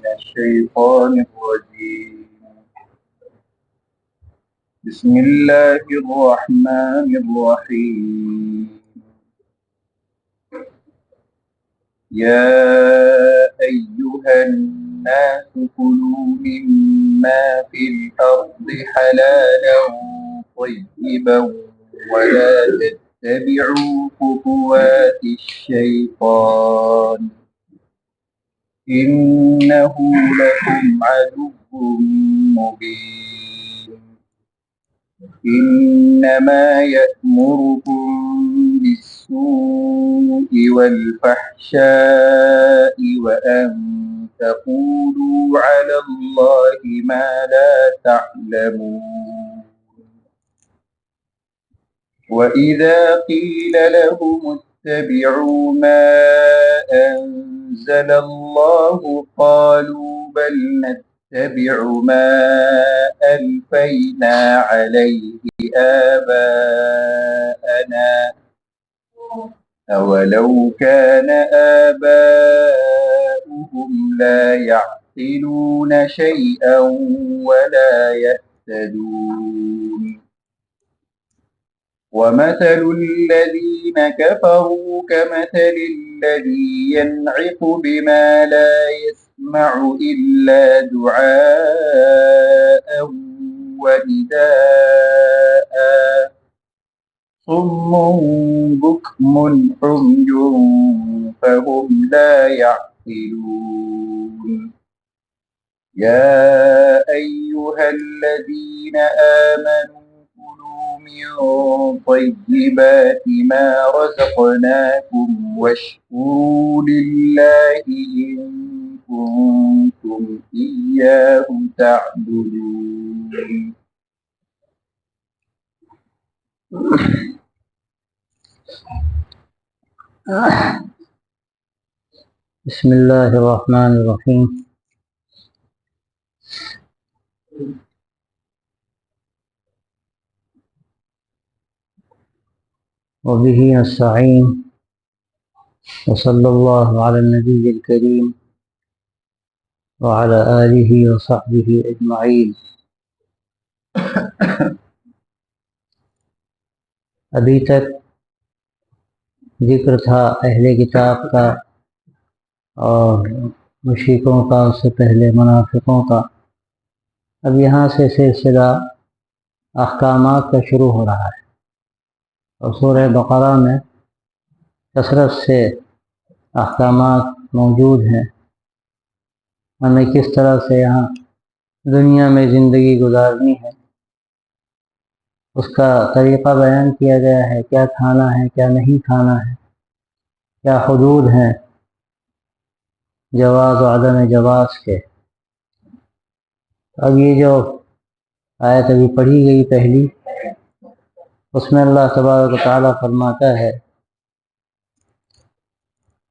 من الشيطان الرجيم. بسم الله الرحمن الرحيم. يا أيها الناس كلوا مما في الأرض حلالا طيبا ولا تتبعوا خطوات الشيطان إنه لكم عدو مبين. إنما يأمركم بالسوء والفحشاء وأن تقولوا على الله ما لا تعلمون. وإذا قيل لهم اتبعوا ما أنزل الله قالوا بل نتبع ما ألفينا عليه آباءنا أولو كان آباؤهم لا يعقلون شيئا ولا يهتدون. ومثل الذين كفروا كمثل الذي ينعق بما لا يسمع إلا دعاء ونداء صم بكم عمي فهم لا يعقلون. يا أيها الذين آمنوا من طيبات ما رزقناكم واشكروا لله إن كنتم إياه تعبدون. بسم اللہ الرحمن الرحیم. وبه نستعین وصلی اللہ علی النبی الکریم وعلی آلہ وصحبہ اجمعین. ابھی تک ذکر تھا اہل کتاب کا اور مشرکوں کا، اس سے پہلے منافقوں کا. اب یہاں سے سلسلہ احکامات کا شروع ہو رہا ہے، اور سورہ بقرہ میں کثرت سے احکامات موجود ہیں. ہمیں کس طرح سے یہاں دنیا میں زندگی گزارنی ہے اس کا طریقہ بیان کیا گیا ہے. کیا کھانا ہے، کیا نہیں کھانا ہے، کیا حدود ہیں جواز و عدم جواز کے. اب یہ جو آیت ابھی پڑھی گئی پہلی، اس میں اللہ تبارک و تعالیٰ فرماتا ہے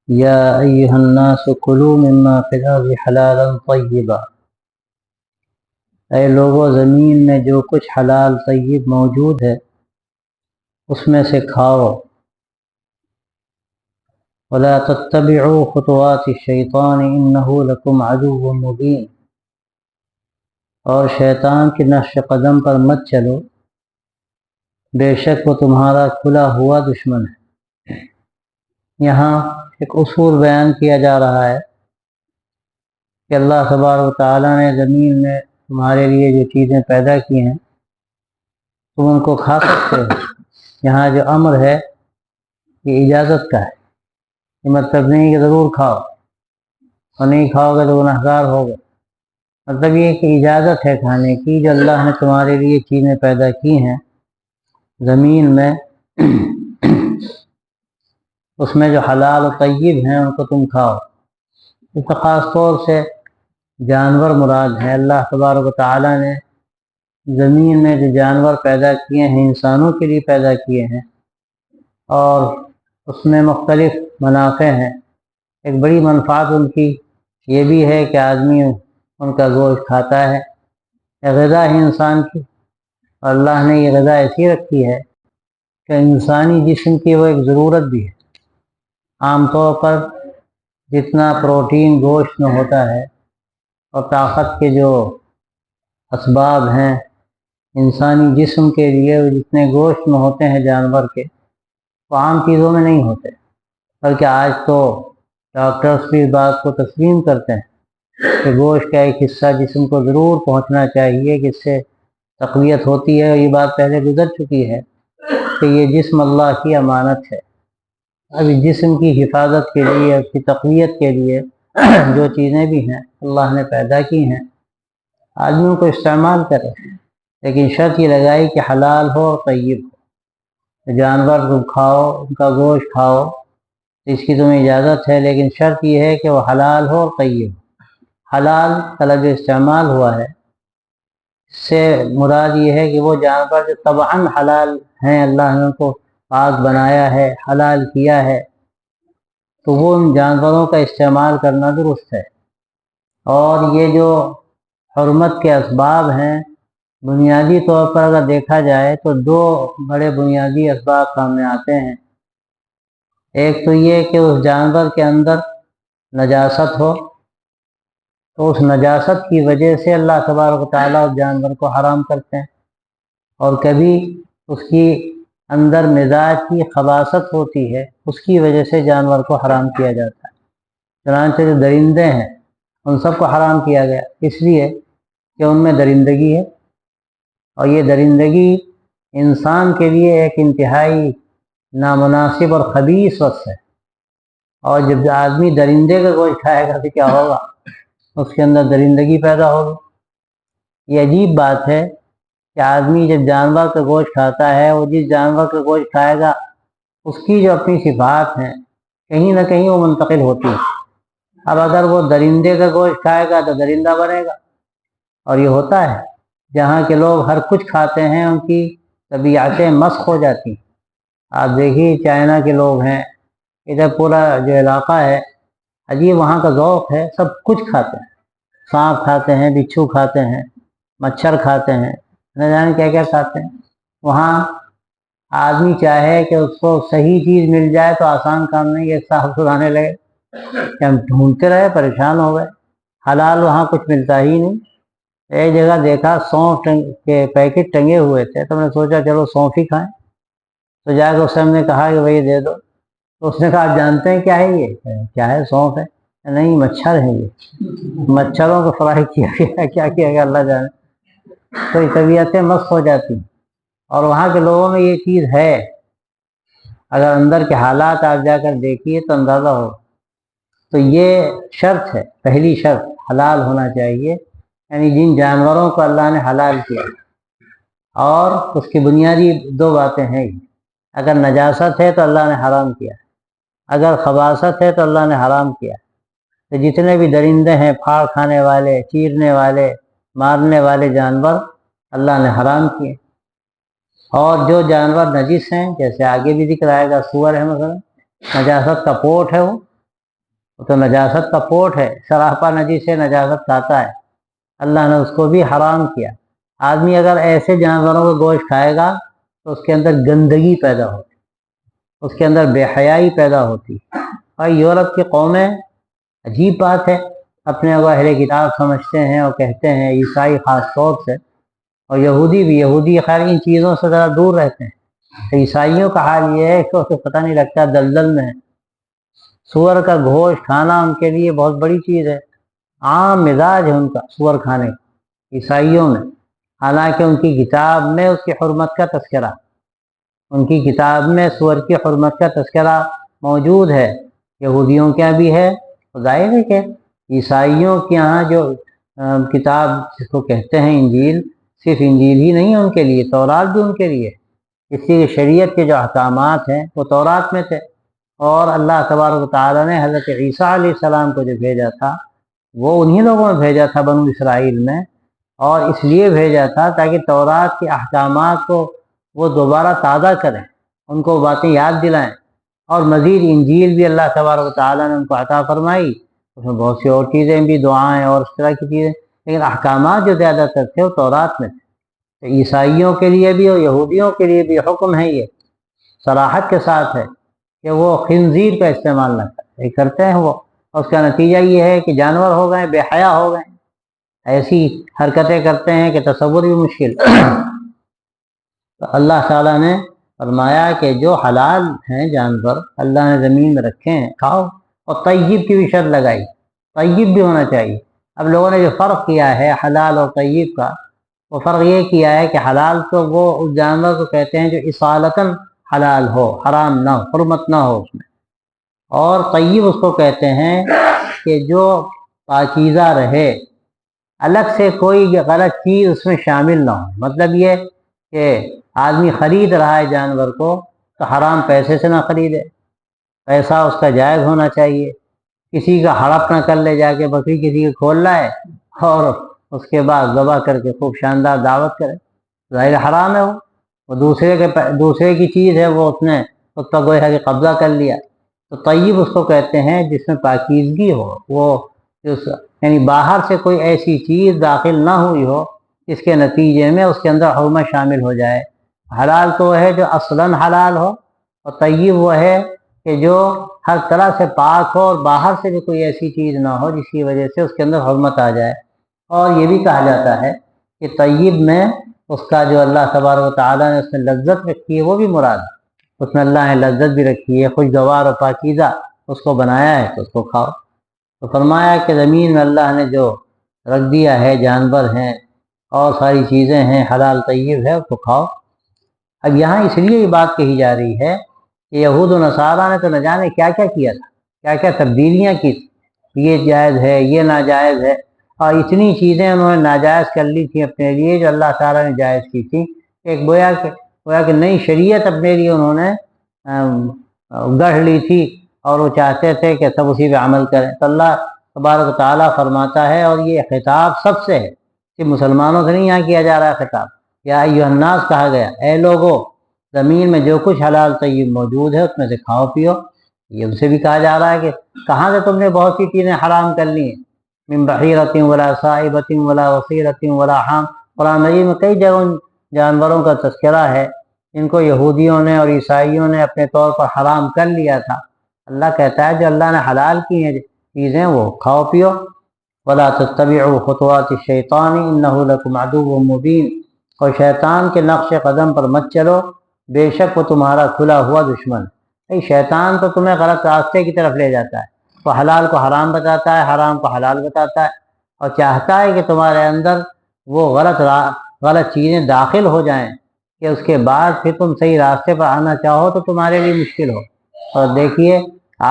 یا ایھا الناس کلوا مما فی الارض حلالا طیبا. اے لوگو، زمین میں جو کچھ حلال طیب موجود ہے اس میں سے کھاؤ. ولا تتبعوا خطوات الشیطان انہ لکم عدو مبین. اور شیطان کے نقش قدم پر مت چلو، بے شک وہ تمہارا کھلا ہوا دشمن ہے. یہاں ایک اصول بیان کیا جا رہا ہے کہ اللہ تبارک و تعالیٰ نے زمین میں تمہارے لیے جو چیزیں پیدا کی ہیں تم ان کو کھا سکتے ہو. یہاں جو امر ہے یہ اجازت کا ہے. یہ مطلب نہیں کہ ضرور کھاؤ اور نہیں کھاؤ گے تو گنہگار ہوگے. مطلب یہ کہ اجازت ہے کھانے کی. جو اللہ نے تمہارے لیے چیزیں پیدا کی ہیں زمین میں اس میں جو حلال و طیب ہیں ان کو تم کھاؤ. اس کا خاص طور سے جانور مراد ہے. اللہ تبارک و تعالیٰ نے زمین میں جو جانور پیدا کیے ہیں انسانوں کے لیے پیدا کیے ہیں، اور اس میں مختلف منافع ہیں. ایک بڑی منفعت ان کی یہ بھی ہے کہ آدمی ان کا گوشت کھاتا ہے. یہ غذا ہے انسان کی، اور اللہ نے یہ غذا ایسی رکھی ہے کہ انسانی جسم کی وہ ایک ضرورت بھی ہے. عام طور پر جتنا پروٹین گوشت میں ہوتا ہے اور طاقت کے جو اسباب ہیں انسانی جسم کے لیے، وہ جتنے گوشت میں ہوتے ہیں جانور کے، وہ عام چیزوں میں نہیں ہوتے، بلکہ آج تو ڈاکٹرز بھی اس بات کو تسلیم کرتے ہیں کہ گوشت کا ایک حصہ جسم کو ضرور پہنچنا چاہیے کہ اس سے تقویت ہوتی ہے، اور یہ بات پہلے گزر چکی ہے کہ یہ جسم اللہ کی امانت ہے۔ اب اس جسم کی حفاظت کے لیے، اس کی تقویت کے لیے جو چیزیں بھی ہیں اللہ نے پیدا کی ہیں، آدمی ان کو استعمال کرے، لیکن شرط یہ لگائی کہ حلال ہو اور طیب ہو۔ جانور کو کھاؤ، ان کا گوشت کھاؤ، اس کی تمہیں اجازت ہے، لیکن شرط یہ ہے کہ وہ حلال ہو اور طیب ہو۔ حلال کا لفظ استعمال ہوا ہے، اس سے مراد یہ ہے کہ وہ جانور جو طبعاً حلال ہیں، اللہ نے ان کو پاک بنایا ہے، حلال کیا ہے، تو وہ ان جانوروں کا استعمال کرنا درست ہے۔ اور یہ جو حرمت کے اسباب ہیں، بنیادی طور پر اگر دیکھا جائے تو دو بڑے بنیادی اسباب سامنے آتے ہیں۔ ایک تو یہ کہ اس جانور کے اندر نجاست ہو، تو اس نجاست کی وجہ سے اللہ تبارک و تعالیٰ اس جانور کو حرام کرتے ہیں، اور کبھی اس کی اندر مزاج کی خباثت ہوتی ہے، اس کی وجہ سے جانور کو حرام کیا جاتا ہے۔ چنانچہ جو درندے ہیں ان سب کو حرام کیا گیا، اس لیے کہ ان میں درندگی ہے، اور یہ درندگی انسان کے لیے ایک انتہائی نامناسب اور خبیث وصف ہے۔ اور جب آدمی درندے کا گوشت کھائے گا تو کیا ہوگا؟ اس کے اندر درندگی پیدا ہوگی۔ یہ عجیب بات ہے کہ آدمی جب جانور کا گوشت کھاتا ہے، وہ جس جانور کا گوشت کھائے گا اس کی جو اپنی صفات ہیں کہیں نہ کہیں وہ منتقل ہوتی ہیں۔ اب اگر وہ درندے کا گوشت کھائے گا تو درندہ بنے گا، اور یہ ہوتا ہے جہاں کے لوگ ہر کچھ کھاتے ہیں ان کی طبیعتیں مسخ ہو جاتی ہیں۔ آپ دیکھیے چائنا کے لوگ ہیں، ادھر پورا جو علاقہ ہے عجیب، وہاں کا ذوق ہے، سب کچھ کھاتے ہیں، سانپ کھاتے ہیں، بچھو کھاتے ہیں، مچھر کھاتے ہیں، نہ جانے کیا کیا کھاتے ہیں۔ وہاں آدمی چاہے کہ اس کو صحیح چیز مل جائے تو آسان کام نہیں ہے، صاحب سرانے لگے کہ ہم ڈھونڈتے رہے، پریشان ہو گئے۔ حلال وہاں کچھ ملتا ہی نہیں۔ ایک جگہ دیکھا سونف کے پیکٹ ٹنگے ہوئے تھے، تو میں نے سوچا چلو سونف ہی کھائیں، تو جا کے اس سے ہم نے کہا کہ بھائی دے دو، تو اس نے کہا آپ جانتے ہیں کیا ہے یہ؟ کیا ہے؟ سونف ہے؟ نہیں، مچھر ہے، یہ مچھروں کو فرائی کیا گیا، کیا کیا گیا اللہ جانے۔ تو یہ طبیعتیں مسخ ہو جاتی ہیں، اور وہاں کے لوگوں میں یہ چیز ہے۔ اگر اندر کے حالات آپ جا کر دیکھیے تو اندازہ ہو۔ تو یہ شرط ہے، پہلی شرط حلال ہونا چاہیے، یعنی جن جانوروں کو اللہ نے حلال کیا، اور اس کی بنیادی دو باتیں ہیں۔ اگر نجاست ہے تو اللہ نے حرام کیا، اگر خباثت ہے تو اللہ نے حرام کیا۔ تو جتنے بھی درندے ہیں، پھاڑ کھانے والے، چیرنے والے، مارنے والے جانور اللہ نے حرام کیے۔ اور جو جانور نجس ہیں، جیسے آگے بھی ذکر آئے گا، سور ہے مثلا، نجاست کا پوٹ ہے، وہ تو نجاست کا پوٹ ہے، سراپا نجس ہے، نجاست کھاتا ہے، اللہ نے اس کو بھی حرام کیا۔ آدمی اگر ایسے جانوروں کا گوشت کھائے گا تو اس کے اندر گندگی پیدا ہوتی، اس کے اندر بے حیائی پیدا ہوتی۔ اور یورپ کی قومیں، عجیب بات ہے، اپنے کو اہل کتاب سمجھتے ہیں اور کہتے ہیں، عیسائی خاص طور سے، اور یہودی بھی، یہودی خیر ان چیزوں سے ذرا دور رہتے ہیں۔ عیسائیوں کا حال یہ ہے کہ اسے پتہ نہیں لگتا، دلدل میں ہے۔ سور کا گوشت کھانا ان کے لیے بہت بڑی چیز ہے، عام مزاج ہے ان کا سور کھانے کا عیسائیوں میں، حالانکہ ان کی کتاب میں اس کی حرمت کا تذکرہ، ان کی کتاب میں سور کی حرمت کا تذکرہ موجود ہے، یہودیوں کے یہاں بھی ہے، ظاہر ہے کہ عیسائیوں کے یہاں جو کتاب جس کو کہتے ہیں انجیل، صرف انجیل ہی نہیں ہے ان کے لیے، تورات بھی ان کے لیے، اس لیے شریعت کے جو احکامات ہیں وہ تورات میں تھے۔ اور اللہ تبارک و تعالیٰ نے حضرت عیسیٰ علیہ السلام کو جو بھیجا تھا وہ انہی لوگوں میں بھیجا تھا، بنو اسرائیل میں، اور اس لیے بھیجا تھا تاکہ تورات کے احکامات کو وہ دوبارہ تازہ کریں، ان کو باتیں یاد دلائیں۔ اور مزید انجیل بھی اللہ تبارک و تعالیٰ نے ان کو عطا فرمائی، اس میں بہت سی اور چیزیں بھی، دعائیں اور اس طرح کی چیزیں، لیکن احکامات جو زیادہ تر تھے وہ تورات میں تھے۔ تو عیسائیوں کے لیے بھی اور یہودیوں کے لیے بھی حکم ہے، یہ صراحت کے ساتھ ہے کہ وہ خنزیر کا استعمال نہ کریں، کرتے ہیں وہ، اور اس کا نتیجہ یہ ہے کہ جانور ہو گئے، بے حیا ہو گئے۔ ایسی حرکتیں کرتے ہیں کہ تصور بھی مشکل۔ تو اللہ تعالیٰ نے فرمایا کہ جو حلال ہیں جانور اللہ نے زمین میں رکھے ہیں کھاؤ، اور طیب کی بھی شرط لگائی، طیب بھی ہونا چاہیے۔ اب لوگوں نے جو فرق کیا ہے حلال اور طیب کا، وہ فرق یہ کیا ہے کہ حلال تو وہ اس جانور کو کہتے ہیں جو اصالتاً حلال ہو، حرام نہ ہو، حرمت نہ ہو اس میں، اور طیب اس کو کہتے ہیں کہ جو پاکیزہ رہے، الگ سے کوئی غلط چیز اس میں شامل نہ ہو۔ مطلب یہ کہ آدمی خرید رہا ہے جانور کو تو حرام پیسے سے نہ خریدے، پیسہ اس کا جائز ہونا چاہیے۔ کسی کا ہڑپ نہ کر لے، جا کے بکری کسی کو کھول رہا ہے اور اس کے بعد ذبح کر کے خوب شاندار دعوت کرے، ظاہر حرام ہے وہ دوسرے کی چیز ہے، وہ اس نے اس پر گویا کہ قبضہ کر لیا۔ تو طیب اس کو کہتے ہیں جس میں پاکیزگی ہو، وہ یعنی باہر سے کوئی ایسی چیز داخل نہ ہوئی ہو اس کے نتیجے میں اس کے اندر حرمت شامل ہو جائے۔ حلال تو وہ ہے جو اصلاً حلال ہو، اور طیب وہ ہے کہ جو ہر طرح سے پاک ہو اور باہر سے بھی کوئی ایسی چیز نہ ہو جس کی وجہ سے اس کے اندر حرمت آ جائے۔ اور یہ بھی کہا جاتا ہے کہ طیب میں اس کا جو اللہ تبارک و تعالیٰ نے اس میں لذت رکھی ہے وہ بھی مراد ہے، اس میں اللہ نے لذت بھی رکھی ہے، خوشگوار اور پاکیزہ اس کو بنایا ہے تو اس کو کھاؤ۔ تو فرمایا کہ زمین میں اللہ نے جو رکھ دیا ہے جانور ہیں اور ساری چیزیں ہیں حلال طیب ہے، اس کو کھاؤ۔ اب یہاں اس لیے یہ بات کہی جا رہی ہے کہ یہود و نصارہ نے تو نہ جانے کیا کیا کیا تھا، کیا کیا تبدیلیاں کی، یہ جائز ہے، یہ ناجائز ہے، اور اتنی چیزیں انہوں نے ناجائز کر لی تھیں اپنے لیے جو اللہ تعالیٰ نے جائز کی تھی۔ ایک گویا کہ نئی شریعت اپنے لیے انہوں نے گڑھ لی تھی، اور وہ چاہتے تھے کہ سب اسی پہ عمل کریں۔ تو اللہ تبارک و تعالیٰ فرماتا ہے، اور یہ خطاب سب سے ہے، کہ مسلمانوں سے نہیں یہاں کیا جا رہا ہے خطاب، یا ایھا الناس کہا گیا، اے لوگو زمین میں جو کچھ حلال طیب موجود ہے اس میں سے کھاؤ پیو۔ یہ ان سے بھی کہا جا رہا ہے کہ کہاں سے تم نے بہت سی چیزیں حرام کر لی ہیں، من بحیرۃ ولا صائبۃ ولا وصیرۃ ولا حام۔ قرآن مجید میں کئی جگہوں جانوروں کا تذکرہ ہے جن کو یہودیوں نے اور عیسائیوں نے اپنے طور پر حرام کر لیا تھا۔ اللہ کہتا ہے جو اللہ نے حلال کی ہیں چیزیں وہ کھاؤ پیو۔ ولا تتبعوا خطوات الشیطان انہ لکم عدو مبین، اور شیطان کے نقش قدم پر مت چلو، بے شک وہ تمہارا کھلا ہوا دشمن ہے۔ شیطان تو تمہیں غلط راستے کی طرف لے جاتا ہے، وہ حلال کو حرام بتاتا ہے، حرام کو حلال بتاتا ہے، اور چاہتا ہے کہ تمہارے اندر وہ غلط چیزیں داخل ہو جائیں کہ اس کے بعد پھر تم صحیح راستے پر آنا چاہو تو تمہارے لیے مشکل ہو۔ اور دیکھیے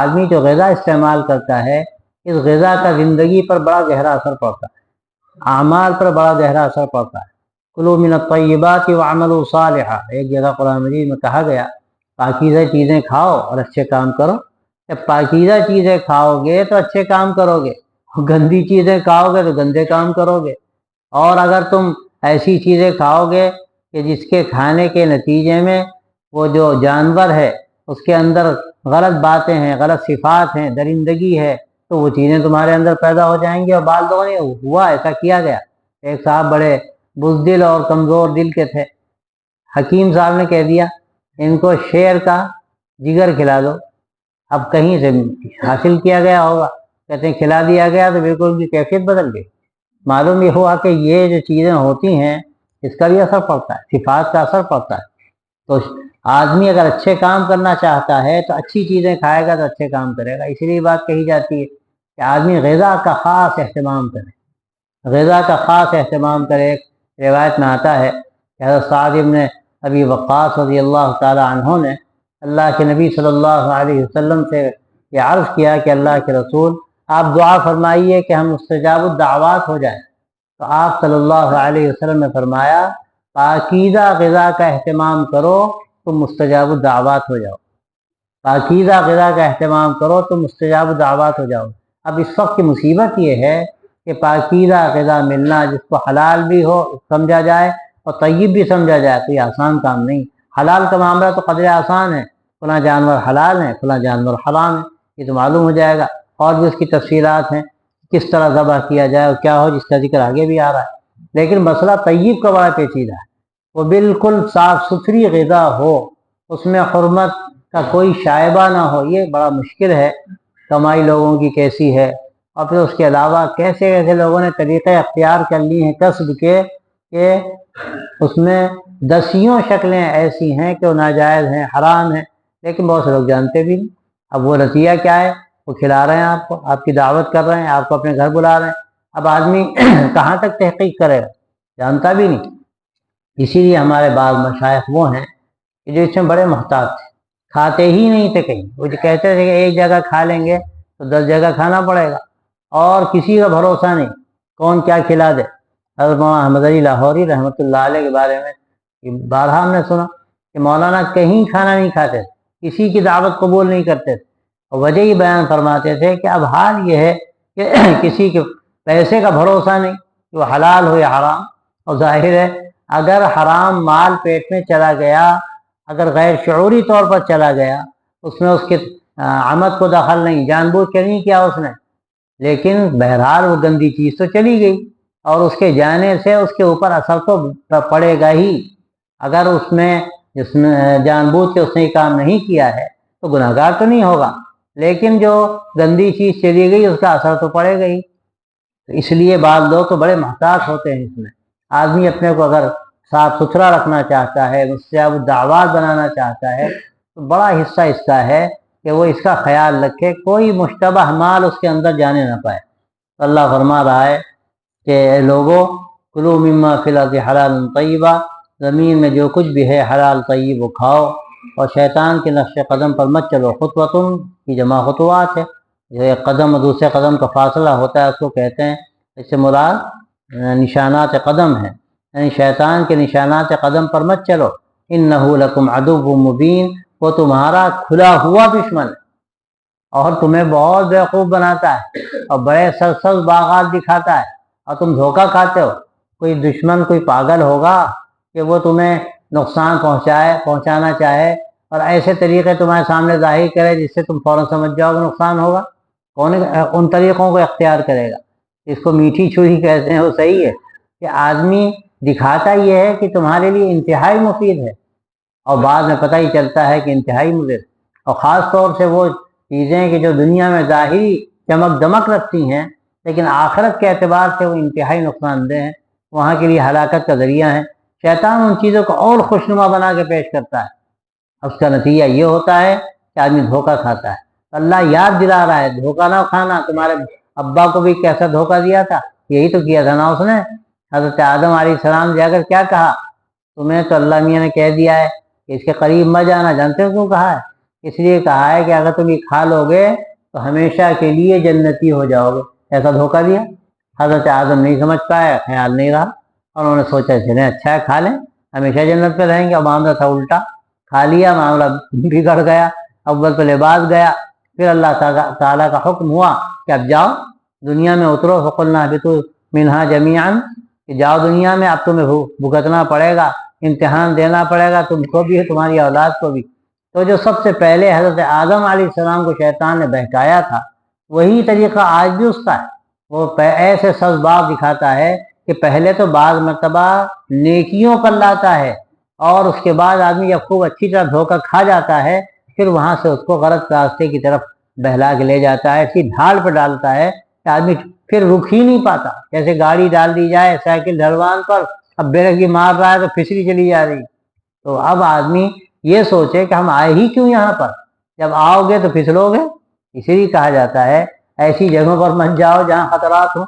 آدمی جو غذا استعمال کرتا ہے، اس غذا کا زندگی پر بڑا گہرا اثر پڑتا ہے، اعمال پر بڑا گہرا اثر پڑتا ہے۔ کلوا من الطیبات واعملوا صالحا، ایک جگہ قرآن مجید میں کہا گیا پاکیزہ چیزیں کھاؤ اور اچھے کام کرو۔ جب پاکیزہ چیزیں کھاؤ گے تو اچھے کام کرو گے، گندی چیزیں کھاؤ گے تو گندے کام کرو گے۔ اور اگر تم ایسی چیزیں کھاؤ گے کہ جس کے کھانے کے نتیجے میں وہ جو جانور ہے اس کے اندر غلط باتیں ہیں، غلط صفات ہیں، درندگی ہے، تو وہ چیزیں تمہارے اندر پیدا ہو جائیں گی۔ اور بعض لوگوں نے ہوا ایسا کیا گیا، ایک صاحب بڑے بزدل اور کمزور دل کے تھے، حکیم صاحب نے کہہ دیا ان کو شیر کا جگر کھلا دو۔ اب کہیں سے حاصل کیا گیا ہوگا، کہتے ہیں کھلا دیا گیا تو بالکل ان کی کیفیت بدل گئی۔ معلوم یہ ہوا کہ یہ جو چیزیں ہوتی ہیں اس کا بھی اثر پڑتا ہے، صفات کا اثر پڑتا ہے۔ تو آدمی اگر اچھے کام کرنا چاہتا ہے تو اچھی چیزیں کھائے گا تو اچھے کام کرے گا۔ اسی لیے بات کہی جاتی ہے کہ آدمی غذا کا خاص اہتمام کرے، غذا کا خاص اہتمام کرے۔ ایک روایت میں آتا ہے کہ حضرت سعد بن ابی وقاص رضی اللہ تعالی عنہ نے اللہ کے نبی صلی اللہ علیہ وسلم سے یہ عرض کیا کہ اللہ کے رسول آپ دعا فرمائیے کہ ہم مستجاب الدعوات ہو جائیں۔ تو آپ صلی اللہ علیہ وسلم نے فرمایا پاکیزہ غذا کا اہتمام کرو تم مستجاب الدعوات ہو جاؤ، پاکیزہ غذا کا اہتمام کرو تم مستجاب الدعوات ہو جاؤ۔ اب اس وقت کی مصیبت یہ ہے کہ پاکیزہ غذا ملنا جس کو حلال بھی ہو سمجھا جائے اور طیب بھی سمجھا جائے تو یہ آسان کام نہیں۔ حلال کا معاملہ تو قدر آسان ہے، فلاں جانور حلال ہیں، فلاں جانور حرام ہیں، یہ تو معلوم ہو جائے گا، اور بھی اس کی تفصیلات ہیں کس طرح ذبح کیا جائے اور کیا ہو، جس کا ذکر آگے بھی آ رہا ہے۔ لیکن مسئلہ طیب کا بڑا پیچیدہ ہے، وہ بالکل صاف ستھری غذا ہو، اس میں حرمت کا کوئی شائبہ نہ ہو، یہ بڑا مشکل ہے۔ کمائی لوگوں کی کیسی ہے اور پھر اس کے علاوہ کیسے کیسے لوگوں نے طریقے اختیار کر لی ہیں کسب کے کہ اس میں دسیوں شکلیں ایسی ہیں کہ وہ ناجائز ہیں، حرام ہیں، لیکن بہت سے لوگ جانتے بھی نہیں۔ اب وہ نتیجہ کیا ہے؟ وہ کھلا رہے ہیں آپ کو، آپ کی دعوت کر رہے ہیں، آپ کو اپنے گھر بلا رہے ہیں۔ اب آدمی کہاں تک تحقیق کرے گا؟ جانتا بھی نہیں۔ اسی لیے ہمارے بعض مشائخ وہ ہیں کہ جو اس میں بڑے محتاط تھے، کھاتے ہی نہیں تھے کہیں، وہ جو کہتے تھے کہ ایک جگہ کھا لیں گے تو 10 جگہ کھانا پڑے گا، اور کسی کا بھروسہ نہیں، کون کیا کھلا دے۔ حضرت مولانا احمد علی لاہوری رحمۃ اللہ علیہ کے بارے میں بارہا ہم نے سنا کہ مولانا کہیں کھانا نہیں کھاتے تھے، کسی کی دعوت قبول نہیں کرتے تھے، اور وجہ یہ بیان فرماتے تھے کہ اب حال یہ ہے کہ کسی کے پیسے کا بھروسہ نہیں کہ وہ حلال ہو یا حرام، اور ظاہر ہے اگر حرام مال پیٹ میں چلا گیا، اگر غیر شعوری طور پر چلا گیا، اس میں اس کے آمد کو دخل نہیں، جان بوجھ کے نہیں کیا اس نے، لیکن بہرحال وہ گندی چیز تو چلی گئی، اور اس کے جانے سے اس کے اوپر اثر تو پڑے گا ہی۔ اگر اس میں جان بوجھ کے اس نے یہ کام نہیں کیا ہے تو گناہ گار تو نہیں ہوگا، لیکن جو گندی چیز چلی گئی اس کا اثر تو پڑے گا ہی۔ تو اس لیے بعض لوگ تو بڑے محتاط ہوتے ہیں اس میں۔ آدمی اپنے کو اگر صاف ستھرا رکھنا چاہتا ہے، اس سے اب دعوات بنانا چاہتا ہے، تو بڑا حصہ اس کا ہے کہ وہ اس کا خیال رکھے کوئی مشتبہ مال اس کے اندر جانے نہ پائے۔ اللہ فرما رہا ہے کہ اے لوگوں، کلوا مما فی الارض حلالا طیبا، زمین میں جو کچھ بھی ہے حلال طیب وہ کھاؤ، اور شیطان کے نقش قدم پر مت چلو۔ خطوۃ کی جمع خطوات ہے، جو ایک قدم اور دوسرے قدم کا فاصلہ ہوتا ہے اس کو کہتے ہیں، اس سے مراد نشانات قدم ہے، یعنی شیطان کے نشانات قدم پر مت چلو۔ انہ لکم عدو مبین، وہ تمہارا کھلا ہوا دشمن ہے اور تمہیں بہت بیوقوف بناتا ہے اور بڑے سرسبز باغات دکھاتا ہے، اور تم دھوکہ کھاتے ہو۔ کوئی دشمن کوئی پاگل ہوگا کہ وہ تمہیں نقصان پہنچانا چاہے اور ایسے طریقے تمہارے سامنے ظاہر کرے جس سے تم فوراً سمجھ جاؤ کہ نقصان ہوگا؟ کون ان طریقوں کو اختیار کرے گا؟ اس کو میٹھی چھری کہتے ہیں، وہ صحیح ہے کہ آدمی دکھاتا یہ ہے کہ تمہارے لیے انتہائی مفید ہے، اور بعد میں پتہ ہی چلتا ہے کہ انتہائی مضر، اور خاص طور سے وہ چیزیں کہ جو دنیا میں ظاہری چمک دمک رکھتی ہیں لیکن آخرت کے اعتبار سے وہ انتہائی نقصان دہ ہیں، وہاں کے لیے ہلاکت کا ذریعہ ہیں۔ شیطان ان چیزوں کو اور خوشنما بنا کے پیش کرتا ہے، اس کا نتیجہ یہ ہوتا ہے کہ آدمی دھوکہ کھاتا ہے۔ اللہ یاد دلا رہا ہے دھوکہ نہ کھانا۔ تمہارے ابا کو بھی کیسا دھوکہ دیا تھا؟ یہی تو کیا تھا نا اس نے۔ حضرت آدم علیہ السلام جا کر کیا کہا؟ تمہیں تو اللہ میاں نے کہہ دیا ہے کہ اس کے قریب مت جانا۔ جانتے ہو کیوں کہا ہے؟ اس لیے کہا ہے کہ اگر تم یہ کھا لو گے تو ہمیشہ کے لیے جنتی ہو جاؤ گے۔ ایسا دھوکہ دیا۔ حضرت آدم نہیں سمجھ پایا، خیال نہیں رہا، اور انہوں نے سوچا چلیں اچھا ہے کھا لیں، ہمیشہ جنت پہ رہیں گے، اور معاملہ تھا الٹا۔ کھا لیا، معاملہ بگڑ گیا، اول تو لباس گیا، پھر اللہ تعالیٰ کا حکم ہوا کہ اب جاؤ دنیا میں اترو، فقلنا اہبطوا منہا جمیعا، کہ جاؤ دنیا میں، اب تمہیں بھگتنا پڑے گا، امتحان دینا پڑے گا تم کو بھی، تمہاری اولاد کو بھی۔ تو جو سب سے پہلے حضرت آدم علیہ السلام کو شیطان نے بہکایا تھا، وہی طریقہ آج بھی اس کا ہے۔ وہ ایسے سبز باغ دکھاتا ہے کہ پہلے تو بعض مرتبہ نیکیوں پر لاتا ہے، اور اس کے بعد آدمی جب خوب اچھی طرح دھوکہ کھا جاتا ہے پھر وہاں سے اس کو غلط راستے کی طرف بہلا کے لے جاتا ہے، ایسی ڈھال پہ ڈالتا ہے کہ آدمی پھر رک ہی نہیں پاتا۔ جیسے گاڑی ڈال دی جائے سائیکل ڈھلوان پر، اب بریک مار رہا ہے تو پھسلی چلی جا رہی، تو اب آدمی یہ سوچے کہ ہم آئے ہی کیوں یہاں پر، جب آؤ گے تو پھسلو گے۔ اسی لیے کہا جاتا ہے ایسی جگہوں پر مت جاؤ جہاں خطرات ہوں،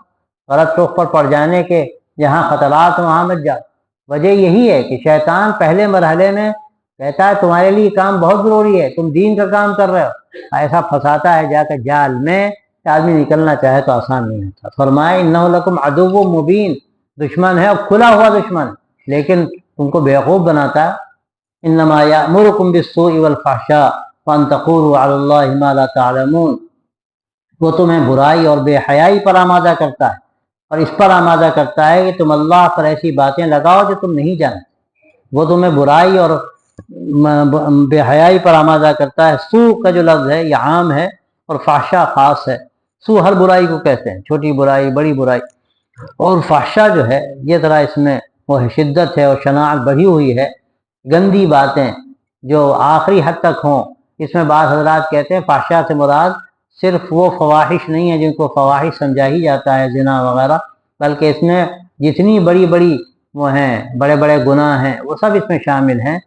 غلط رخ پر پڑ جانے کے، جہاں خطرات ہوں وہاں مت جاؤ۔ وجہ یہی ہے کہ شیطان پہلے مرحلے میں کہتا ہے تمہارے لیے کام بہت ضروری ہے، تم دین کا کام کر رہے ہو، ایسا پھنساتا ہے جا کر جال میں کہ آدمی نکلنا چاہے تو آسان نہیں ہوتا۔ فرمائے انہ لکم عدو مبین، دشمن ہے اور کھلا ہوا دشمن، لیکن تم کو بیوقوف بناتا ہے۔ انما یأمرکم بالسوء والفحشاء وان تقولوا علی اللہ ما لا تعلمون، وہ تمہیں برائی اور بے حیائی پر آمادہ کرتا ہے، اور اس پر آمادہ کرتا ہے کہ تم اللہ پر ایسی باتیں لگاؤ جو تم نہیں جانتے۔ وہ تمہیں برائی اور بے حیائی پر آمادہ کرتا ہے۔ سو کا جو لفظ ہے یہ عام ہے اور فحشا خاص ہے۔ سو ہر برائی کو کہتے ہیں، چھوٹی برائی بڑی برائی، اور فحشا جو ہے یہ ذرا اس میں وہ شدت ہے اور شناعت بڑھی ہوئی ہے، گندی باتیں جو آخری حد تک ہوں۔ اس میں بعض حضرات کہتے ہیں فحشا سے مراد صرف وہ فواحش نہیں ہے جن کو فواحش سمجھا ہی جاتا ہے زنا وغیرہ، بلکہ اس میں جتنی بڑی بڑی وہ ہیں بڑے بڑے گناہ ہیں وہ سب اس میں شامل ہیں،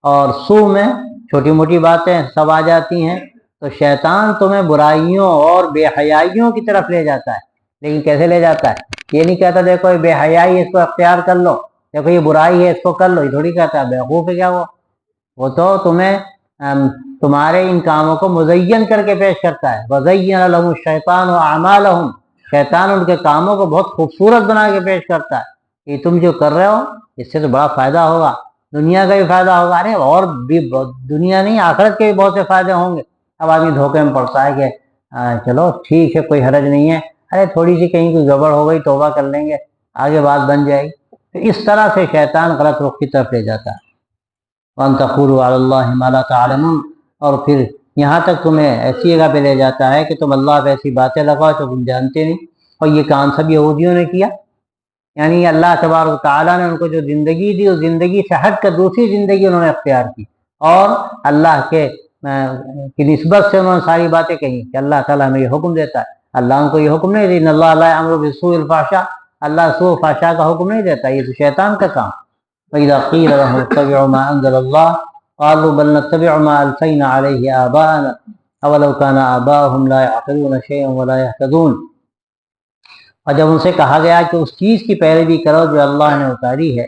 اور سو میں چھوٹی موٹی باتیں سب آ جاتی ہیں۔ تو شیطان تمہیں برائیوں اور بے حیائیوں کی طرف لے جاتا ہے، لیکن کیسے لے جاتا ہے؟ یہ نہیں کہتا دیکھو یہ بے حیائی ہے اس کو اختیار کر لو، دیکھو یہ برائی ہے اس کو کر لو، یہ تھوڑی کہتا ہے، بیوقوف ہے کیا وہ تو تمہیں تمہارے ان کاموں کو مزین کر کے پیش کرتا ہے۔ وَزَيَّنَ لَهُمُ الشَّيْطَانُ أَعْمَالَهُمْ، شیطان ان کے کاموں کو بہت خوبصورت بنا کے پیش کرتا ہے کہ تم جو کر رہے ہو اس سے تو بڑا فائدہ ہوگا، دنیا کا بھی فائدہ ہوگا، ارے اور بھی دنیا نہیں آخرت کے بھی بہت سے فائدے ہوں گے۔ اب آدمی دھوکے میں پڑتا ہے کہ چلو ٹھیک ہے کوئی حرج نہیں ہے، ارے تھوڑی سی کہیں کوئی گڑبڑ ہو گئی توبہ کر لیں گے آگے بات بن جائے گی۔ تو اس طرح سے شیطان غلط رخ کی طرف لے جاتا ہے۔ وَأَن تَقُولُوا عَلَى اللَّهِ مَا لَا تَعْلَمُونَ، اور پھر یہاں تک تمہیں ایسی جگہ پہ لے جاتا ہے کہ تم اللہ پہ ایسی باتیں لگاؤ تو تم جانتے نہیں، اور یہ کام سب یہودیوں نے کیا۔ یعنی اللہ تبارک و تعالیٰ نے ان کو جو زندگی دی اس زندگی سے ہٹ کر دوسری زندگی انہوں نے اختیار کی، اور اللہ کی نسبت سے انہوں نے ساری باتیں کہیں کہ اللہ تعالیٰ ہمیں یہ حکم دیتا ہے، اللہ ان کو یہ حکم نہیں دیتا، اللہ لا یأمر بالسوء الفحشاء، اللہ سوء فحشاء کا حکم نہیں دیتا، یہ تو شیطان کا کام۔ وَإِذَا قِيلَ لَهُمُ اتَّبِعُوا مَا أَنزَلَ اللَّهُ قَالُوا بَلْ نَتَّبِعُ مَا أَلْفَيْنَا عَلَيْهِ آبَاءَنَا أَوَلَوْ كَانَ آبَاؤُهُمْ لَا يَعْقِلُونَ شَيْئًا وَلَا يَهْتَدُونَ، اور جب ان سے کہا گیا کہ اس چیز کی پیروی کرو جو اللہ نے اتاری ہے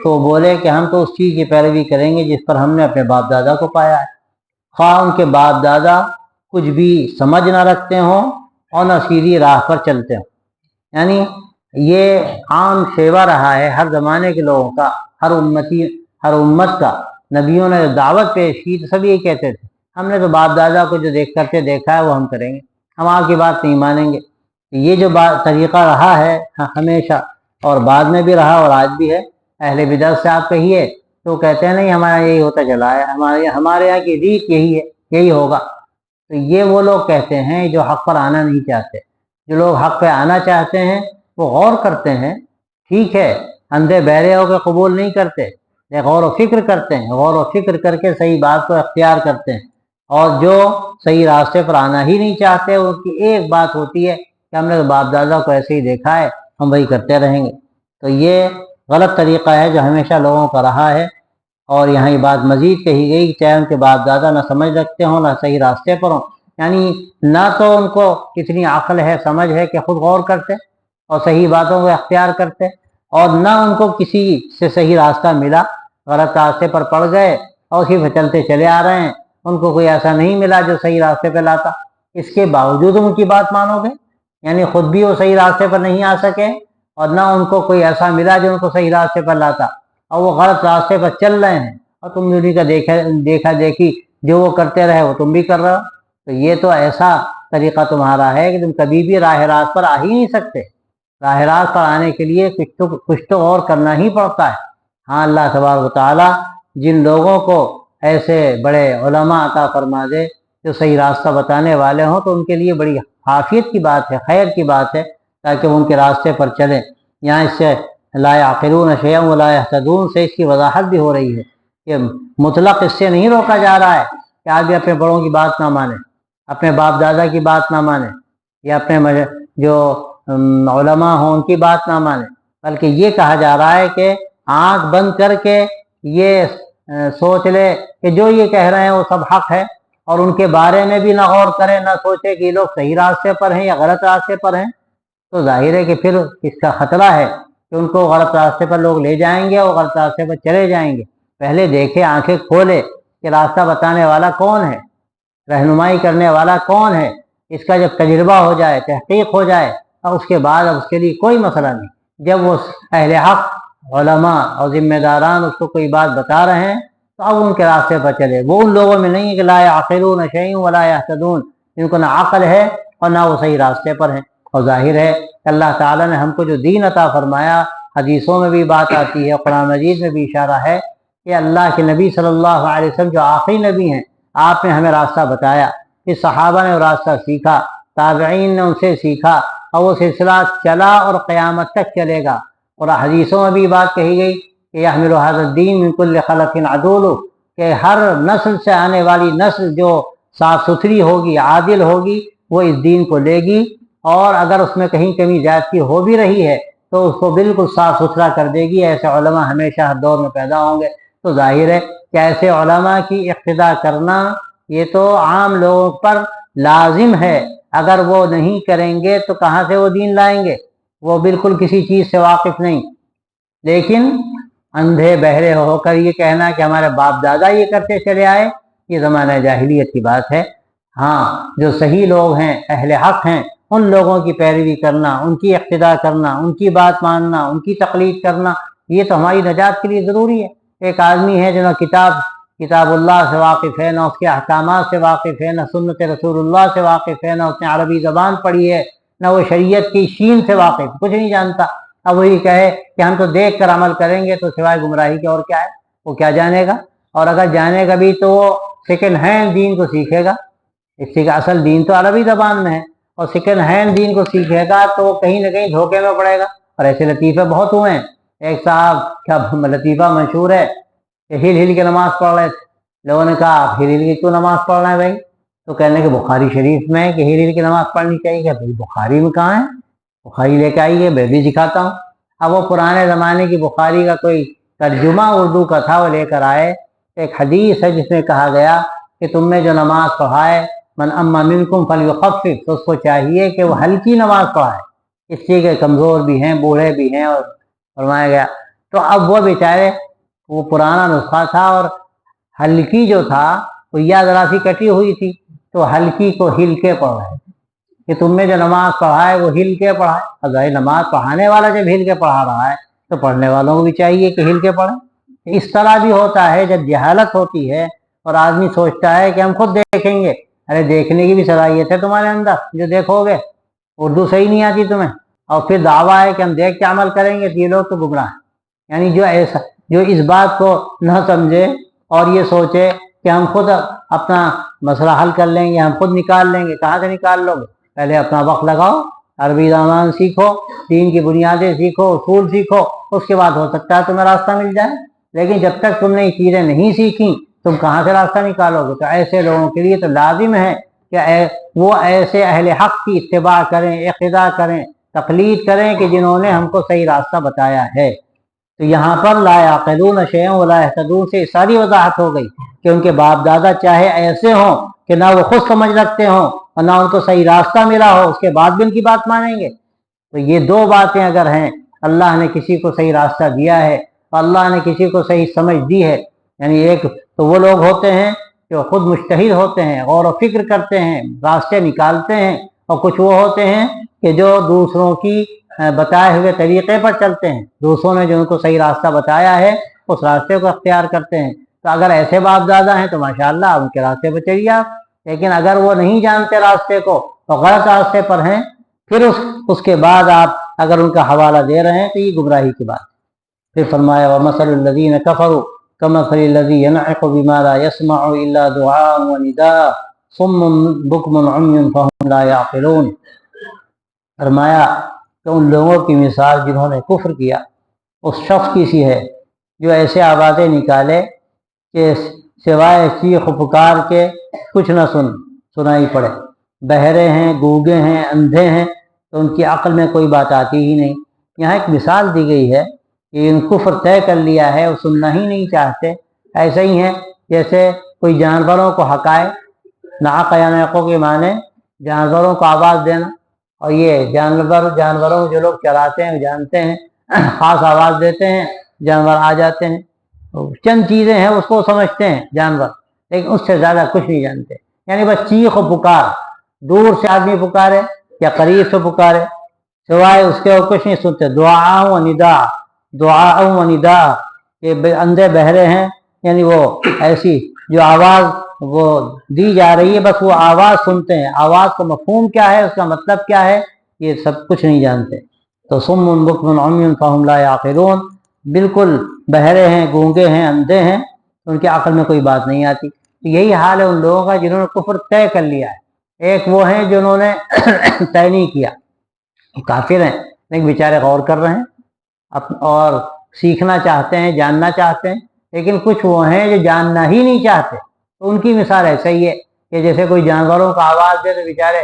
تو وہ بولے کہ ہم تو اس چیز کی پیروی کریں گے جس پر ہم نے اپنے باپ دادا کو پایا ہے، خواہ ان کے باپ دادا کچھ بھی سمجھ نہ رکھتے ہوں اور نہ سیدھی راہ پر چلتے ہوں۔ یعنی یہ عام شیوہ رہا ہے ہر زمانے کے لوگوں کا، ہر امت کا۔ نبیوں نے دعوت پیش کی تو سب یہی کہتے تھے ہم نے تو باپ دادا کو جو کرتے دیکھا ہے وہ ہم کریں گے، ہم آپ کی بات نہیں مانیں گے۔ یہ جو طریقہ رہا ہے ہمیشہ، اور بعد میں بھی رہا اور آج بھی ہے۔ اہل بدعت سے آپ کہیے تو کہتے ہیں نہیں ہمارا یہی ہوتا چلا ہے، ہمارے یہاں کی ریت یہی ہے، یہی ہوگا۔ تو یہ وہ لوگ کہتے ہیں جو حق پر آنا نہیں چاہتے۔ جو لوگ حق پہ آنا چاہتے ہیں وہ غور کرتے ہیں، ٹھیک ہے، اندھے بہرے ہو کے قبول نہیں کرتے، غور و فکر کرتے ہیں، غور و فکر کر کے صحیح بات کو اختیار کرتے ہیں۔ اور جو صحیح راستے پر آنا ہی نہیں چاہتے ان کی ایک بات ہوتی ہے کہ ہم نے تو باپ دادا کو ایسے ہی دیکھا ہے، ہم وہی کرتے رہیں گے۔ تو یہ غلط طریقہ ہے جو ہمیشہ لوگوں کا رہا ہے، اور یہاں یہ بات مزید کہی گئی کہ چاہے ان کے باپ دادا نہ سمجھ رکھتے ہوں نہ صحیح راستے پر ہوں، یعنی نہ تو ان کو کتنی عقل ہے سمجھ ہے کہ خود غور کرتے اور صحیح باتوں کو اختیار کرتے، اور نہ ان کو کسی سے صحیح راستہ ملا، غلط راستے پر پڑ گئے اور اسی پہ چلتے چلے آ رہے ہیں، ان کو کوئی ایسا نہیں ملا جو صحیح راستے پہ لاتا، اس کے باوجود ان کی بات مانو گے؟ یعنی خود بھی وہ صحیح راستے پر نہیں آ سکے اور نہ ان کو کوئی ایسا ملا جو ان کو صحیح راستے پر لاتا، اور وہ غلط راستے پر چل رہے ہیں، اور تم انہیں کا دیکھا دیکھی جو وہ کرتے رہے وہ تم بھی کر رہے ہو۔ تو یہ تو ایسا طریقہ تمہارا ہے کہ تم کبھی بھی راہ راست پر آ ہی نہیں سکتے۔ راہ راست پر آنے کے لیے کچھ تو اور کرنا ہی پڑتا ہے۔ ہاں اللہ تبارک و تعالیٰ جن لوگوں کو ایسے بڑے علماء عطا فرما دے جو صحیح راستہ بتانے والے ہوں تو ان کے لیے بڑی عافیت کی بات ہے، خیر کی بات ہے، تاکہ وہ ان کے راستے پر چلیں۔ یہاں اس سے لا یعقلون شیئا ولا یہتدون سے اس کی وضاحت بھی ہو رہی ہے کہ مطلق اس سے نہیں روکا جا رہا ہے کہ آدمی اپنے بڑوں کی بات نہ مانے، اپنے باپ دادا کی بات نہ مانے، یا اپنے جو علماء ہوں ان کی بات نہ مانے، بلکہ یہ کہا جا رہا ہے کہ آنکھ بند کر کے یہ سوچ لے کہ جو یہ کہہ رہے ہیں وہ سب حق ہے، اور ان کے بارے میں بھی نہ غور کرے، نہ سوچے کہ یہ لوگ صحیح راستے پر ہیں یا غلط راستے پر ہیں، تو ظاہر ہے کہ پھر اس کا خطرہ ہے کہ ان کو غلط راستے پر لوگ لے جائیں گے اور غلط راستے پر چلے جائیں گے۔ پہلے دیکھے، آنکھیں کھولے کہ راستہ بتانے والا کون ہے، رہنمائی کرنے والا کون ہے، اس کا جب تجربہ ہو جائے، تحقیق ہو جائے، اور اس کے بعد اب اس کے لیے کوئی مسئلہ نہیں۔ جب وہ اہل حق علماء اور ذمہ داران اس کو کوئی بات بتا رہے ہیں تو اب ان کے راستے پر چلے۔ وہ ان لوگوں میں نہیں ہے کہ لا یعقلون شیئا ولا یہتدون، جن کو نہ عقل ہے اور نہ وہ صحیح راستے پر ہیں۔ اور ظاہر ہے کہ اللہ تعالیٰ نے ہم کو جو دین عطا فرمایا، حدیثوں میں بھی بات آتی ہے، قرآن مجید میں بھی اشارہ ہے کہ اللہ کے نبی صلی اللہ علیہ وسلم جو آخری نبی ہیں، آپ نے ہمیں راستہ بتایا، پھر صحابہ نے وہ راستہ سیکھا، تابعین نے ان سے سیکھا، اور وہ سلسلہ چلا اور قیامت تک چلے گا۔ اور حدیثوں میں بھی بات کہی گئی کہ یحمل ھذا الدین من کل خلق عدول، کہ ہر نسل سے آنے والی نسل جو صاف ستھری ہوگی، عادل ہوگی، وہ اس دین کو لے گی، اور اگر اس میں کہیں کمی زیادتی ہو بھی رہی ہے تو اس کو بالکل صاف ستھرا کر دے گی۔ ایسے علماء ہمیشہ ہر دور میں پیدا ہوں گے۔ تو ظاہر ہے کہ ایسے علماء کی اقتداء کرنا یہ تو عام لوگوں پر لازم ہے۔ اگر وہ نہیں کریں گے تو کہاں سے وہ دین لائیں گے؟ وہ بالکل کسی چیز سے واقف نہیں۔ لیکن اندھے بہرے ہو کر یہ کہنا کہ ہمارے باپ دادا یہ کرتے چلے آئے، یہ زمانہ جاہلیت کی بات ہے۔ ہاں، جو صحیح لوگ ہیں، اہل حق ہیں، ان لوگوں کی پیروی کرنا، ان کی اقتداء کرنا، ان کی بات ماننا، ان کی تقلید کرنا، یہ تو ہماری نجات کے لیے ضروری ہے۔ ایک آدمی ہے جو نہ کتاب اللہ سے واقف ہے، نہ اس کے احکامات سے واقف ہے، نہ سنت رسول اللہ سے واقف ہے، نہ اس نے عربی زبان پڑھی ہے، نہ وہ شریعت کی شین سے واقف، کچھ نہیں جانتا۔ اب وہی کہے کہ ہم تو دیکھ کر عمل کریں گے، تو سوائے گمراہی کے اور کیا ہے؟ وہ کیا جانے گا؟ اور اگر جانے گا بھی تو وہ سیکنڈ ہینڈ دین کو سیکھے گا۔ اس کا اصل دین تو عربی زبان میں ہے، اور سیکنڈ ہینڈ دین کو سیکھے گا تو وہ کہیں نہ کہیں دھوکے میں پڑے گا۔ اور ایسے لطیفے بہت ہوئے ہیں۔ ایک صاحب کیا لطیفہ مشہور ہے کہ ہل ہل کے نماز پڑھ رہے تھے۔ لوگوں نے کہا آپ ہل ہل کے کیوں نماز پڑھ رہے ہیں بھائی؟ تو کہنے کہ بخاری شریف میں کہ ہل ہل کے نماز پڑھنی چاہیے۔ کہ بھائی بخاری میں کہاں ہے؟ بخاری لے کے آئیے، میں بھی سکھاتا ہوں۔ اب وہ پرانے زمانے کی بخاری کا کوئی ترجمہ اردو کا تھا، وہ لے کر آئے۔ ایک حدیث ہے جس میں کہا گیا کہ تم نے جو نماز پڑھائے من اما منکم فلیخفف، تو اس کو چاہیے کہ وہ ہلکی نماز پڑھائے، اس لیے کہ کمزور بھی ہیں، بوڑھے بھی ہیں، اور فرمایا گیا۔ تو اب وہ بیچارے، وہ پرانا نسخہ تھا، اور ہلکی جو تھا وہ یا ذرا سی کٹی ہوئی تھی، تو ہلکی کو ہل کے پڑھ رہے تھے کہ تم نے جو نماز پڑھائے وہ ہل کے پڑھائے۔ اب نماز پڑھانے والا جب ہل کے پڑھا رہا ہے تو پڑھنے والوں کو بھی چاہیے کہ ہل کے پڑھیں۔ اس طرح بھی ہوتا ہے جب جہالت ہوتی ہے اور آدمی سوچتا ہے کہ ہم خود دیکھیں گے۔ ارے دیکھنے کی بھی صلاحیت ہے تمہارے اندر جو دیکھو گے؟ اردو صحیح نہیں آتی تمہیں، اور پھر دعویٰ ہے کہ ہم دیکھ کے عمل کریں گے، تو یہ لوگ تو گمراہ ہیں۔ یعنی جو اس بات کو نہ سمجھے اور یہ سوچے کہ ہم خود اپنا مسئلہ حل کر لیں گے، ہم خود نکال لیں گے، کہاں سے نکال لو گے؟ پہلے اپنا وقت لگاؤ، عربی زبان سیکھو، دین کی بنیادیں سیکھو، اصول سیکھو، اس کے بعد ہو سکتا ہے تمہیں راستہ مل جائے۔ لیکن جب تک تم نے یہ چیزیں نہیں سیکھیں تم کہاں سے راستہ نکالو گے؟ تو ایسے لوگوں کے لیے تو لازم ہے کہ وہ ایسے اہل حق کی اتباع کریں، اقتداء کریں، تقلید کریں کہ جنہوں نے ہم کو صحیح راستہ بتایا ہے۔ تو یہاں پر لا یعقلون شیئا ولا یہتدون سے ساری وضاحت ہو گئی کہ ان کے باپ دادا چاہے ایسے ہوں کہ نہ وہ خود سمجھ رکھتے ہوں اور نہ ان کو صحیح راستہ ملا ہو، اس کے بعد بھی ان کی بات مانیں گے۔ تو یہ دو باتیں اگر ہیں، اللہ نے کسی کو صحیح راستہ دیا ہے اور اللہ نے کسی کو صحیح سمجھ دی ہے، یعنی ایک تو وہ لوگ ہوتے ہیں جو خود مجتہد ہوتے ہیں، غور و فکر کرتے ہیں، راستے نکالتے ہیں، اور کچھ وہ ہوتے ہیں کہ جو دوسروں کی بتائے ہوئے طریقے پر چلتے ہیں، دوسروں نے جو ان کو صحیح راستہ بتایا ہے اس راستے کو اختیار کرتے ہیں۔ تو اگر ایسے باپ دادا ہیں تو ماشاءاللہ ان کے راستے پہ چلیے آپ۔ لیکن اگر وہ نہیں جانتے راستے کو اور غلط راستے پر ہیں، پھر اس کے بعد آپ اگر ان کا حوالہ دے رہے ہیں تو یہ گمراہی کی بات۔ پھر فرمایا وَمَثَلُ الَّذِينَ كَفَرُوا كَمَثَلِ الَّذِي يَنْعِقُ بِمَا لَا يَسْمَعُ إِلَّا دُعَاءً وَنِدَاءً صُمٌّ بُكْمٌ عُمْيٌ فَهُمْ لَا يَعْقِلُونَ۔ فرمایا کہ ان لوگوں کی مثال جنہوں نے کفر کیا اس شخص کی سی ہے جو ایسے آوازیں نکالے کہ سوائے چیخ و پکار کے کچھ نہ سنائی پڑے۔ بہرے ہیں، گونگے ہیں، اندھے ہیں، تو ان کی عقل میں کوئی بات آتی ہی نہیں۔ یہاں ایک مثال دی گئی ہے کہ ان کفر طے کر لیا ہے، وہ سننا ہی نہیں چاہتے۔ ایسا ہی ہے جیسے کوئی جانوروں کو ہکائے، نعق یا نعقوں کے معنی جانوروں کو آواز دینا، اور یہ جانوروں جو لوگ چراتے ہیں جانتے ہیں، خاص آواز دیتے ہیں، جانور آ جاتے ہیں۔ چند چیزیں ہیں اس کو سمجھتے ہیں جانور، لیکن اس سے زیادہ کچھ نہیں جانتے۔ یعنی بس چیخ و پکار، دور سے آدمی پکارے یا قریب سے پکارے، سوائے اس کے اور کچھ نہیں سنتے۔ دعا و ندا، کہ اندھے بہرے ہیں، یعنی وہ ایسی جو آواز وہ دی جا رہی ہے بس وہ آواز سنتے ہیں، آواز کا مفہوم کیا ہے، اس کا مطلب کیا ہے، یہ سب کچھ نہیں جانتے۔ تو صم بکم عمی فہم لا یعقلون، بالکل بہرے ہیں، گونگے ہیں، اندھے ہیں، ان کی عقل میں کوئی بات نہیں آتی۔ تو یہی حال ہے ان لوگوں کا جنہوں نے کفر طے کر لیا ہے۔ ایک وہ ہیں جنہوں نے طے نہیں کیا، کافر ہیں لیکن بیچارے غور کر رہے ہیں اور سیکھنا چاہتے ہیں، جاننا چاہتے ہیں، لیکن کچھ وہ ہیں جو جاننا ہی نہیں چاہتے۔ تو ان کی مثال ایسا ہی ہے کہ جیسے کوئی جانوروں کو آواز دے تو بیچارے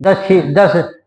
10